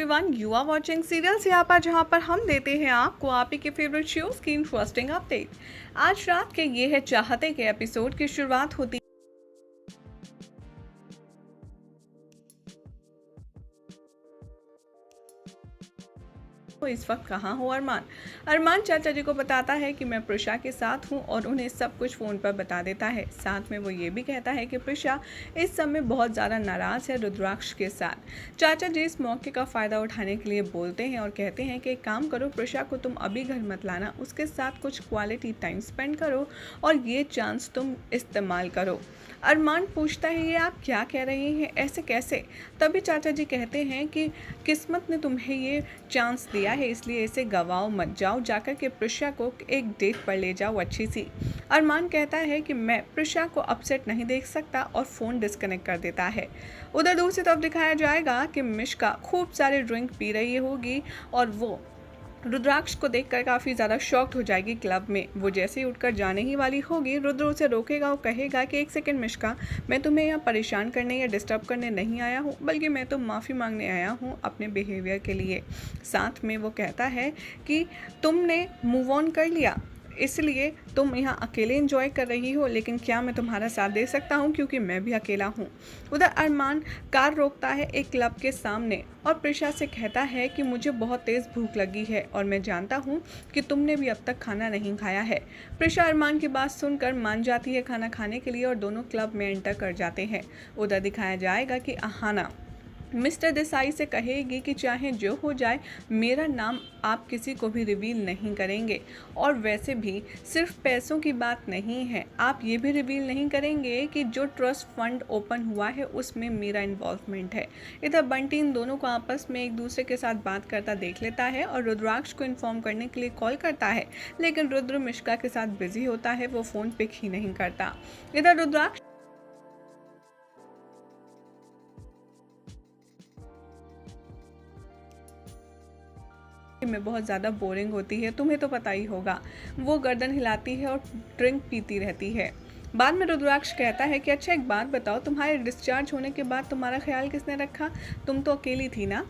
Everyone, you are watching serials यहाँ पर, जहाँ पर हम देते हैं आपको आप ही के फेवरेट शोज की इंटरेस्टिंग अपडेट। आज रात के ये है चाहते के एपिसोड की शुरुआत होती तो इस वक्त कहाँ हो अरमान। अरमान चाचा जी को बताता है कि मैं प्रिशा के साथ हूँ और उन्हें सब कुछ फ़ोन पर बता देता है। साथ में वो ये भी कहता है कि प्रिशा इस समय बहुत ज़्यादा नाराज़ है रुद्राक्ष के साथ। चाचा जी इस मौके का फ़ायदा उठाने के लिए बोलते हैं और कहते हैं कि एक काम करो, प्रिशा को तुम अभी घर मत लाना, उसके साथ कुछ क्वालिटी टाइम स्पेंड करो और ये चांस तुम इस्तेमाल करो। अरमान पूछता है ये आप क्या कह रहे हैं, ऐसे कैसे? तभी चाचा जी कहते हैं कि किस्मत ने तुम्हें ये चांस दिया है, इसलिए इसे गवाओ मत, जाओ जाकर के प्रिशा को एक डेट पर ले जाओ अच्छी सी। अरमान कहता है कि मैं प्रिशा को अपसेट नहीं देख सकता और फ़ोन डिस्कनेक्ट कर देता है। उधर दूसरी तरफ दिखाया जाएगा कि मिश्का खूब सारे ड्रिंक पी रही होगी और वो रुद्राक्ष को देखकर काफ़ी ज़्यादा शॉक्ड हो जाएगी क्लब में। वो जैसे ही उठकर जाने ही वाली होगी, रुद्र उसे रोकेगा और कहेगा कि एक सेकंड मिश्का, मैं तुम्हें यहाँ परेशान करने या डिस्टर्ब करने नहीं आया हूँ, बल्कि मैं तो माफ़ी मांगने आया हूँ अपने बिहेवियर के लिए। साथ में वो कहता है कि तुमने मूव ऑन कर लिया, इसलिए तुम यहाँ अकेले एंजॉय कर रही हो, लेकिन क्या मैं तुम्हारा साथ दे सकता हूँ क्योंकि मैं भी अकेला हूँ। उधर अरमान कार रोकता है एक क्लब के सामने और प्रिशा से कहता है कि मुझे बहुत तेज़ भूख लगी है और मैं जानता हूँ कि तुमने भी अब तक खाना नहीं खाया है। प्रिशा अरमान की बात सुनकर मान जाती है खाना खाने के लिए और दोनों क्लब में एंटर कर जाते हैं। उधर दिखाया जाएगा कि अहाना मिस्टर देसाई से कहेगी कि चाहे जो हो जाए मेरा नाम आप किसी को भी रिवील नहीं करेंगे, और वैसे भी सिर्फ पैसों की बात नहीं है, आप ये भी रिवील नहीं करेंगे कि जो ट्रस्ट फंड ओपन हुआ है उसमें मेरा इन्वॉल्वमेंट है। इधर बंटी इन दोनों को आपस में एक दूसरे के साथ बात करता देख लेता है और रुद्राक्ष को इन्फॉर्म करने के लिए कॉल करता है, लेकिन रुद्र मिश्का के साथ बिजी होता है, वो फ़ोन पिक ही नहीं करता। इधर रुद्राक्ष में बहुत ज़्यादा बोरिंग होती है, तुम्हें तो पता ही होगा। वो गर्दन हिलाती है और ड्रिंक पीती रहती है। बाद में रुद्राक्ष कहता है कि अच्छा एक बात बताओ, तुम्हारे डिस्चार्ज होने के बाद तुम्हारा ख्याल किसने रखा? तुम तो अकेली थी ना?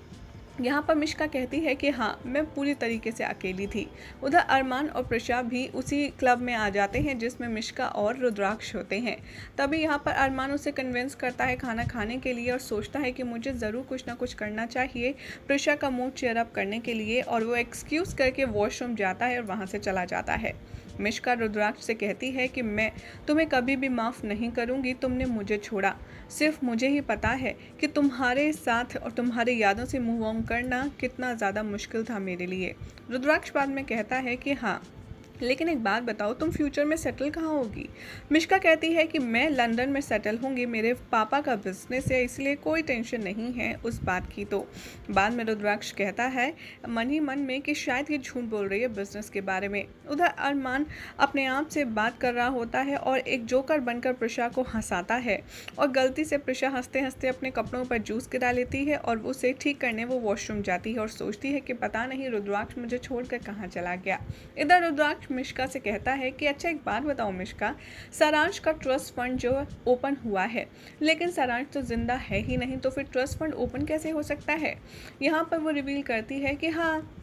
यहाँ पर मिश्का कहती है कि हाँ, मैं पूरी तरीके से अकेली थी। उधर अरमान और प्रिशा भी उसी क्लब में आ जाते हैं जिसमें मिश्का और रुद्राक्ष होते हैं। तभी यहाँ पर अरमान उसे कन्विंस करता है खाना खाने के लिए और सोचता है कि मुझे ज़रूर कुछ ना कुछ करना चाहिए प्रिशा का मूड चेयर अप करने के लिए, और वो एक्सक्यूज़ करके वॉशरूम जाता है और वहाँ से चला जाता है। मिश्का रुद्राक्ष से कहती है कि मैं तुम्हें कभी भी माफ़ नहीं करूँगी, तुमने मुझे छोड़ा। सिर्फ मुझे ही पता है कि तुम्हारे साथ और तुम्हारी यादों से मूव ऑन करना कितना ज़्यादा मुश्किल था मेरे लिए। रुद्राक्ष बाद में कहता है कि हाँ, लेकिन एक बात बताओ, तुम फ्यूचर में सेटल कहाँ होगी? मिश्का कहती है कि मैं लंदन में सेटल होंगी, मेरे पापा का बिजनेस है, इसलिए कोई टेंशन नहीं है उस बात की। तो बाद में रुद्राक्ष कहता है मन ही मन में कि शायद ये झूठ बोल रही है बिजनेस के बारे में। उधर अरमान अपने आप से बात कर रहा होता है और एक जोकर बनकर प्रिशा को हंसाता है, और गलती से प्रिशा हंसते हंसते अपने कपड़ों पर जूस गिरा लेती है और उसे ठीक करने वो वॉशरूम जाती है और सोचती है कि पता नहीं रुद्राक्ष मुझे छोड़कर कहाँ चला गया। इधर रुद्राक्ष मिश्का से कहता है कि अच्छा एक बात बताओ मिश्का, सारांश का ट्रस्ट फंड जो ओपन हुआ है, लेकिन सारांश तो जिंदा है ही नहीं, तो फिर ट्रस्ट फंड ओपन कैसे हो सकता है? यहाँ पर वो रिवील करती है कि हाँ,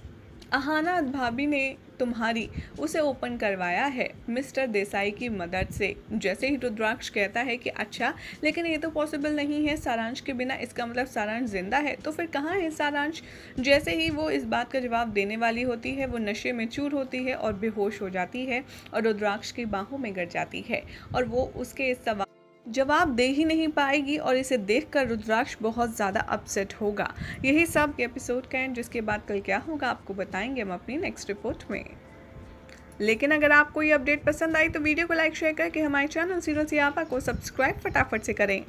अहाना भाभी ने तुम्हारी उसे ओपन करवाया है मिस्टर देसाई की मदद से। जैसे ही रुद्राक्ष कहता है कि अच्छा, लेकिन ये तो पॉसिबल नहीं है सारांश के बिना, इसका मतलब सारांश जिंदा है, तो फिर कहाँ है सारांश? जैसे ही वो इस बात का जवाब देने वाली होती है, वो नशे में चूर होती है और बेहोश हो जाती है और रुद्राक्ष की बाहों में गिर जाती है, और वो उसके इस सवाल जवाब दे ही नहीं पाएगी और इसे देखकर रुद्राक्ष बहुत ज़्यादा अपसेट होगा। यही सब एपिसोड का एंड, जिसके बाद कल क्या होगा आपको बताएंगे हम अपनी नेक्स्ट रिपोर्ट में। लेकिन अगर आपको ये अपडेट पसंद आई तो वीडियो को लाइक शेयर करके हमारे चैनल सीरियल सियापा को सब्सक्राइब फटाफट से करें।